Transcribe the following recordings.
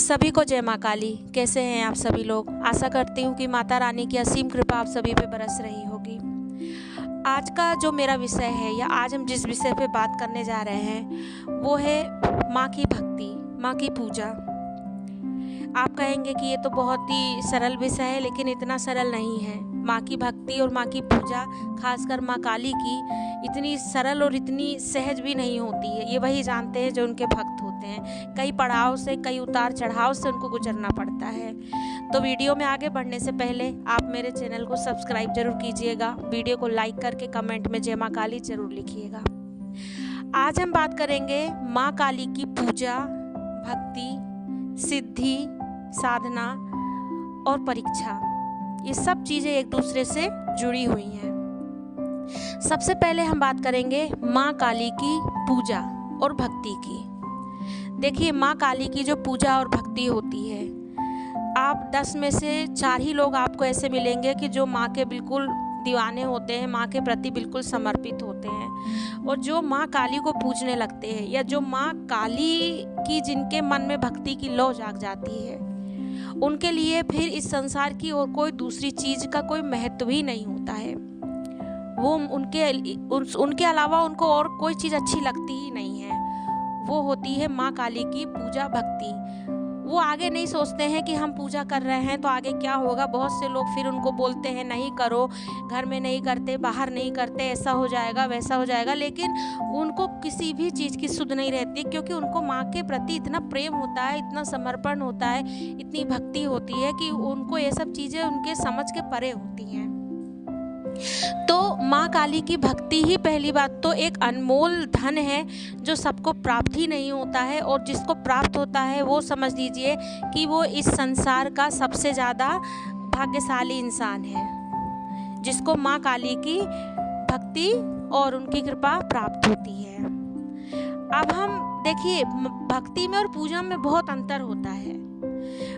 सभी को जय माँ काली। कैसे हैं आप सभी लोग? आशा करती हूँ कि माता रानी की असीम कृपा आप सभी पे बरस रही होगी। आज का जो मेरा विषय है या आज हम जिस विषय पे बात करने जा रहे हैं वो है माँ की भक्ति, माँ की पूजा। आप कहेंगे कि ये तो बहुत ही सरल विषय है, लेकिन इतना सरल नहीं है। माँ की भक्ति और माँ की पूजा, खासकर माँ काली की, इतनी सरल और इतनी सहज भी नहीं होती है। ये वही जानते हैं जो उनके भक्त होते हैं। कई पड़ाव से, कई उतार चढ़ाव से उनको गुजरना पड़ता है। तो वीडियो में आगे बढ़ने से पहले आप मेरे चैनल को सब्सक्राइब जरूर कीजिएगा। वीडियो को लाइक करके कमेंट में जय माँ काली जरूर लिखिएगा। आज हम बात करेंगे माँ काली की पूजा, भक्ति, सिद्धि, साधना और परीक्षा। ये सब चीज़ें एक दूसरे से जुड़ी हुई हैं। सबसे पहले हम बात करेंगे माँ काली की पूजा और भक्ति की। देखिए, माँ काली की जो पूजा और भक्ति होती है, आप 10 में से 4 ही लोग आपको ऐसे मिलेंगे कि जो माँ के बिल्कुल दीवाने होते हैं, माँ के प्रति बिल्कुल समर्पित होते हैं। और जो माँ काली को पूजने लगते हैं या जो माँ काली की जिनके मन में भक्ति की लौ जाग जाती है, उनके लिए फिर इस संसार की और कोई दूसरी चीज़ का कोई महत्व ही नहीं होता है। वो उनके अलावा उनको और कोई चीज़ अच्छी लगती ही नहीं है। वो होती है माँ काली की पूजा, भक्ति। वो आगे नहीं सोचते हैं कि हम पूजा कर रहे हैं तो आगे क्या होगा। बहुत से लोग फिर उनको बोलते हैं नहीं करो, घर में नहीं करते, बाहर नहीं करते, ऐसा हो जाएगा, वैसा हो जाएगा। लेकिन उनको किसी भी चीज़ की सुध नहीं रहती, क्योंकि उनको माँ के प्रति इतना प्रेम होता है, इतना समर्पण होता है, इतनी भक्ति होती है कि उनको ये सब चीज़ें उनके समझ के परे होती हैं। तो माँ काली की भक्ति ही पहली बात तो एक अनमोल धन है जो सबको प्राप्त ही नहीं होता है। और जिसको प्राप्त होता है वो समझ लीजिए कि वो इस संसार का सबसे ज़्यादा भाग्यशाली इंसान है, जिसको माँ काली की भक्ति और उनकी कृपा प्राप्त होती है। अब हम देखिए, भक्ति में और पूजा में बहुत अंतर होता है।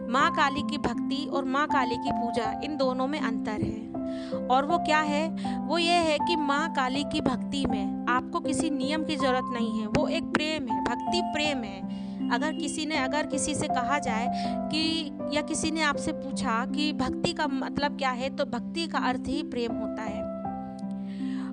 माँ काली की भक्ति और माँ काली की पूजा, इन दोनों में अंतर है। और वो क्या है? वो ये है कि माँ काली की भक्ति में आपको किसी नियम की जरूरत नहीं है। वो एक प्रेम है, भक्ति प्रेम है। अगर किसी से कहा जाए कि या किसी ने आपसे पूछा कि भक्ति का मतलब क्या है, तो भक्ति का अर्थ ही प्रेम होता है।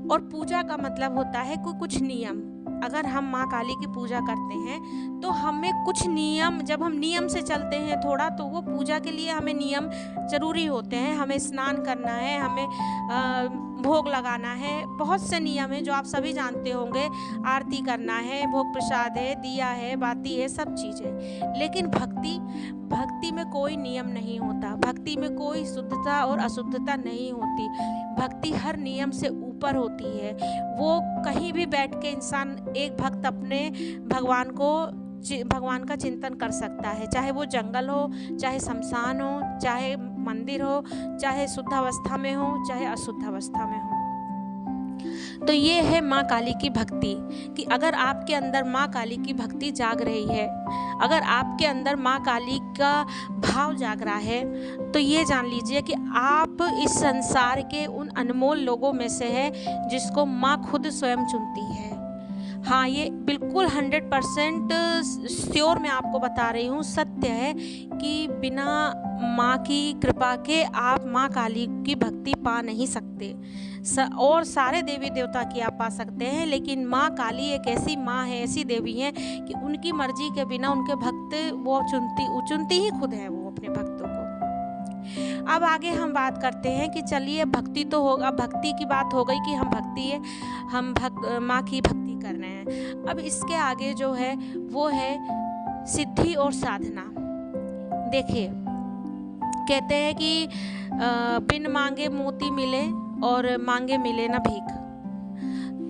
और पूजा का मतलब होता है कुछ नियम। अगर हम माँ काली की पूजा करते हैं तो हमें कुछ नियम, जब हम नियम से चलते हैं थोड़ा, तो वो पूजा के लिए हमें नियम जरूरी होते हैं। हमें स्नान करना है, हमें भोग लगाना है, बहुत से नियम हैं जो आप सभी जानते होंगे। आरती करना है, भोग प्रसाद है, दिया है, बाती है, सब चीज़ें। लेकिन भक्ति में कोई नियम नहीं होता। भक्ति में कोई शुद्धता और अशुद्धता नहीं होती। भक्ति हर नियम से ऊपर होती है। वो कहीं भी बैठ के इंसान, एक भक्त अपने भगवान का चिंतन कर सकता है, चाहे वो जंगल हो, चाहे शमशान हो, चाहे मंदिर हो, चाहे शुद्ध अवस्था में हो, चाहे अशुद्ध अवस्था में हो। तो ये है माँ काली की भक्ति, कि अगर आपके अंदर माँ काली की भक्ति जाग रही है, अगर आपके अंदर माँ काली का भाव जाग रहा है, तो ये जान लीजिए कि आप इस संसार के उन अनमोल लोगों में से है जिसको माँ खुद स्वयं चुनती है। हाँ, ये बिल्कुल 100% श्योर मैं आपको बता रही हूँ, सत्य है कि बिना माँ की कृपा के आप माँ काली की भक्ति पा नहीं सकते। और सारे देवी देवता की आप पा सकते हैं, लेकिन माँ काली एक ऐसी माँ है, ऐसी देवी है कि उनकी मर्जी के बिना उनके भक्त वो चुनती ही खुद है वो अपने भक्तों को। अब आगे हम बात करते हैं कि चलिए, भक्ति तो होगा, भक्ति की बात हो गई कि हम माँ की भक्ति कर रहे हैं। अब इसके आगे जो है वो है सिद्धि और साधना। देखिए, कहते हैं कि बिन मांगे मोती मिले और मांगे मिले ना भीख।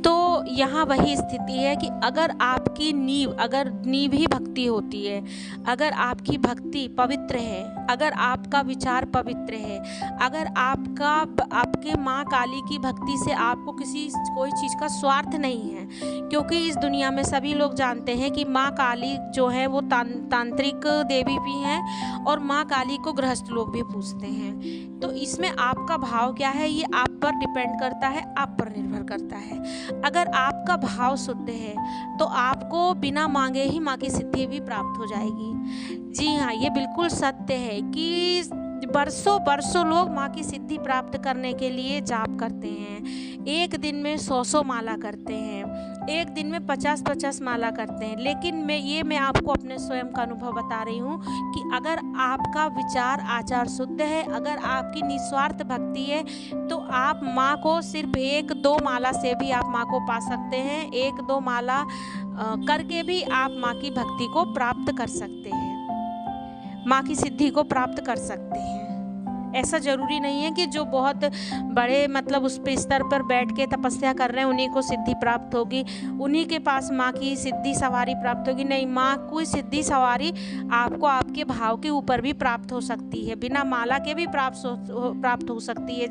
तो यहाँ वही स्थिति है कि अगर आपकी नींव ही भक्ति होती है, अगर आपकी भक्ति पवित्र है, अगर आपका विचार पवित्र है, अगर आपके माँ काली की भक्ति से आपको कोई चीज़ का स्वार्थ नहीं है, क्योंकि इस दुनिया में सभी लोग जानते हैं कि माँ काली जो है वो तांत्रिक देवी भी हैं और माँ काली को गृहस्थ लोग भी पूजते हैं। तो इसमें आपका भाव क्या है, ये आप पर डिपेंड करता है, आप पर निर्भर करता है। अगर आपका भाव शुद्ध है तो आपको बिना मांगे ही माँ की सिद्धि भी प्राप्त हो जाएगी। जी हाँ, ये बिल्कुल सत्य है कि बरसों बरसों लोग माँ की सिद्धि प्राप्त करने के लिए जाप करते हैं। एक दिन में 100 माला करते हैं, एक दिन में 50 माला करते हैं। लेकिन मैं आपको अपने स्वयं का अनुभव बता रही हूँ कि अगर आपका विचार आचार शुद्ध है, अगर आपकी निस्वार्थ भक्ति है, तो आप माँ को सिर्फ 1-2 माला से भी आप माँ को पा सकते हैं। 1-2 माला करके भी आप माँ की भक्ति को प्राप्त कर सकते हैं, माँ की सिद्धि को प्राप्त कर सकते हैं। ऐसा जरूरी नहीं है कि जो बहुत बड़े मतलब उस पे स्तर पर बैठ के तपस्या कर रहे हैं उन्हीं को सिद्धि प्राप्त होगी, उन्हीं के पास माँ की सिद्धि सवारी प्राप्त होगी। नहीं, माँ की सिद्धि सवारी आपको आपके भाव के ऊपर भी प्राप्त हो सकती है, बिना माला के भी प्राप्त हो सकती है,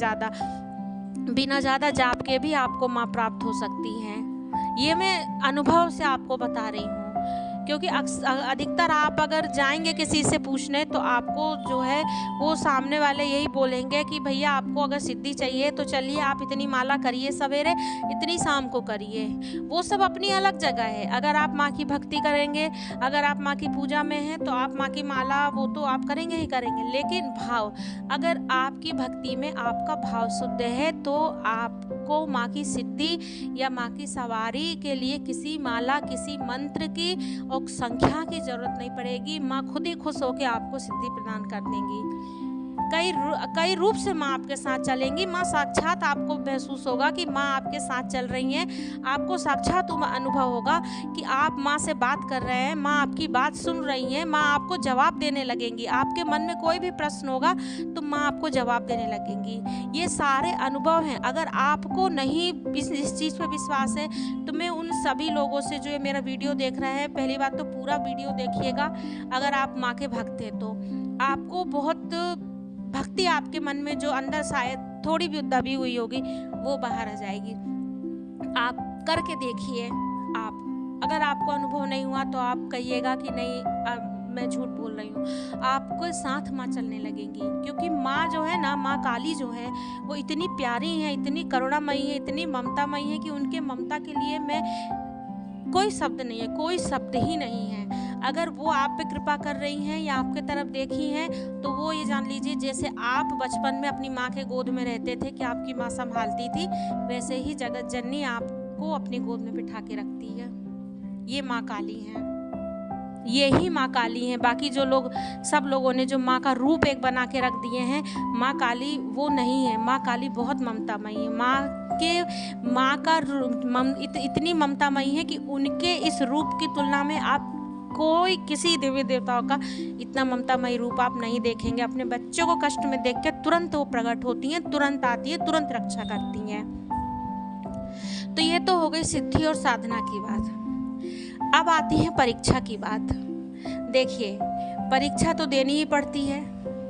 बिना ज़्यादा जाप के भी आपको माँ प्राप्त हो सकती है। ये मैं अनुभव से आपको बता रही हूँ, क्योंकि अधिकतर आप अगर जाएंगे किसी से पूछने तो आपको जो है वो सामने वाले यही बोलेंगे कि भैया आपको अगर सिद्धि चाहिए तो चलिए आप इतनी माला करिए, सवेरे इतनी शाम को करिए। वो सब अपनी अलग जगह है। अगर आप माँ की भक्ति करेंगे, अगर आप माँ की पूजा में हैं तो आप माँ की माला वो तो आप करेंगे ही करेंगे। लेकिन भाव, अगर आपकी भक्ति में आपका भाव शुद्ध है तो आपको माँ की सिद्धि या माँ की सवारी के लिए किसी माला, किसी मंत्र की और संख्या की जरूरत नहीं पड़ेगी। माँ खुद ही खुश होकर आपको सिद्धि प्रदान कर देंगी। कई रूप से माँ आपके साथ चलेंगी। माँ साक्षात आपको महसूस होगा कि माँ आपके साथ चल रही हैं। आपको साक्षात अनुभव होगा कि आप माँ से बात कर रहे हैं, माँ आपकी बात सुन रही हैं, माँ आपको जवाब देने लगेंगी। आपके मन में कोई भी प्रश्न होगा तो माँ आपको जवाब देने लगेंगी। ये सारे अनुभव हैं। अगर आपको नहीं इस चीज़ पर विश्वास है तो मैं उन सभी लोगों से जो ये मेरा वीडियो देख रहे हैं, पहली बात तो पूरा वीडियो देखिएगा। अगर आप माँ के भक्त हैं तो आपको बहुत भक्ति आपके मन में जो अंदर शायद थोड़ी भी दबी हुई होगी वो बाहर आ जाएगी। आप करके देखिए। आप अगर आपको अनुभव नहीं हुआ तो आप कहिएगा कि नहीं मैं झूठ बोल रही हूँ। आपको साथ माँ चलने लगेंगी, क्योंकि माँ जो है ना, माँ काली जो है वो इतनी प्यारी है, इतनी करुणामयी है, इतनी ममतामयी है कि उनके ममता के लिए मैं कोई शब्द नहीं है, कोई शब्द ही नहीं है। अगर वो आप पे कृपा कर रही हैं या आपके तरफ देखी हैं तो वो ये जान लीजिए जैसे आप बचपन में अपनी माँ के गोद में रहते थे कि आपकी माँ संभालती थी, वैसे ही जगत जननी आपको अपनी गोद में बिठा के रखती है। ये माँ काली है, यही माँ काली हैं। बाकी जो लोग, सब लोगों ने जो माँ का रूप एक बना के रख दिए हैं, माँ काली वो नहीं है। माँ काली बहुत ममतामयी है। माँ का इतनी ममतामयी है कि उनके इस रूप की तुलना में आप कोई किसी देवी देवताओं का इतना ममतामयी रूप आप नहीं देखेंगे। अपने बच्चों को कष्ट में देख के तुरंत वो प्रकट होती हैं, तुरंत आती है, तुरंत रक्षा करती हैं। तो ये तो हो गई सिद्धि और साधना की बात। अब आती है परीक्षा की बात। देखिए, परीक्षा तो देनी ही पड़ती है।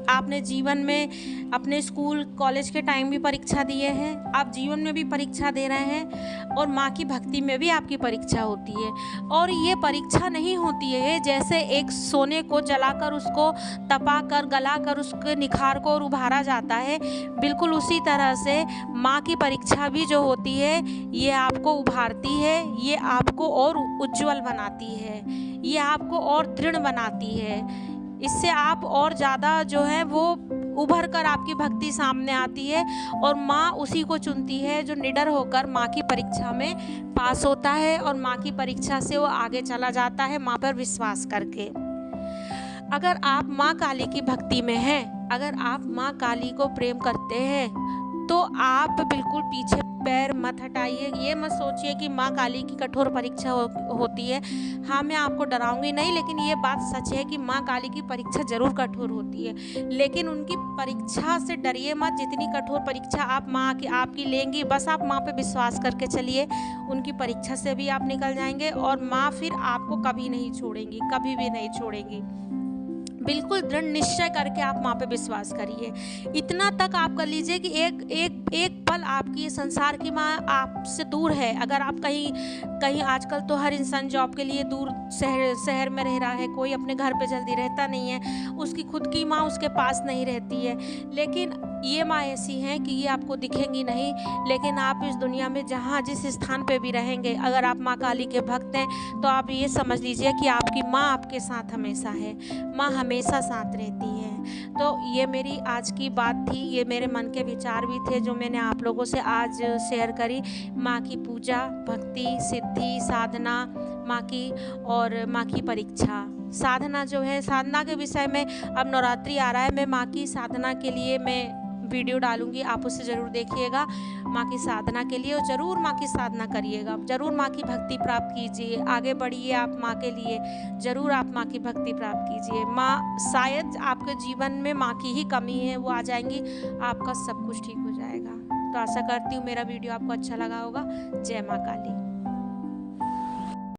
आपने जीवन में अपने स्कूल कॉलेज के टाइम भी परीक्षा दिए हैं, आप जीवन में भी परीक्षा दे रहे हैं, और माँ की भक्ति में भी आपकी परीक्षा होती है। और ये परीक्षा नहीं होती है जैसे एक सोने को जलाकर उसको तपाकर गलाकर उसके निखार को और उभारा जाता है, बिल्कुल उसी तरह से माँ की परीक्षा भी जो होती है ये आपको उभारती है, ये आपको और उज्जवल बनाती है, ये आपको और दृढ़ बनाती है। इससे आप और ज़्यादा जो है वो उभर कर आपकी भक्ति सामने आती है, और माँ उसी को चुनती है जो निडर होकर माँ की परीक्षा में पास होता है और माँ की परीक्षा से वो आगे चला जाता है माँ पर विश्वास करके। अगर आप माँ काली की भक्ति में हैं, अगर आप माँ काली को प्रेम करते हैं तो आप बिल्कुल पीछे पैर मत हटाइए। ये मत सोचिए कि माँ काली की कठोर परीक्षा होती है। हाँ, मैं आपको डराऊंगी नहीं, लेकिन ये बात सच है कि माँ काली की परीक्षा ज़रूर कठोर होती है, लेकिन उनकी परीक्षा से डरिए मत। जितनी कठोर परीक्षा आप माँ की आपकी लेंगी, बस आप माँ पे विश्वास करके चलिए, उनकी परीक्षा से भी आप निकल जाएंगे और माँ फिर आपको कभी नहीं छोड़ेंगी, कभी भी नहीं छोड़ेंगी। बिल्कुल दृढ़ निश्चय करके आप माँ पे विश्वास करिए। इतना तक आप कर लीजिए कि एक पल आपकी संसार की माँ आपसे दूर है। अगर आप कहीं आजकल तो हर इंसान जॉब के लिए दूर शहर में रह रहा है, कोई अपने घर पे जल्दी रहता नहीं है, उसकी खुद की माँ उसके पास नहीं रहती है, लेकिन ये माँ ऐसी हैं कि ये आपको दिखेंगी नहीं, लेकिन आप इस दुनिया में जहाँ जिस स्थान पे भी रहेंगे, अगर आप माँ काली के भक्त हैं तो आप ये समझ लीजिए कि आपकी माँ आपके साथ हमेशा है। माँ हमेशा साथ रहती है। तो ये मेरी आज की बात थी, ये मेरे मन के विचार भी थे जो मैंने आप लोगों से आज शेयर करी। माँ की पूजा, भक्ति, सिद्धि, साधना माँ की, और माँ की परीक्षा। साधना जो है, साधना के विषय में अब नवरात्रि आ रहा है, मैं माँ की साधना के लिए मैं वीडियो डालूंगी, आप उसे ज़रूर देखिएगा माँ की साधना के लिए, और ज़रूर माँ की साधना करिएगा, ज़रूर माँ की भक्ति प्राप्त कीजिए, आगे बढ़िए आप माँ के लिए, ज़रूर आप माँ की भक्ति प्राप्त कीजिए। माँ, शायद आपके जीवन में माँ की ही कमी है, वो आ जाएंगी, आपका सब कुछ ठीक हो जाएगा। तो आशा करती हूँ मेरा वीडियो आपको अच्छा लगा होगा। जय माँ काली।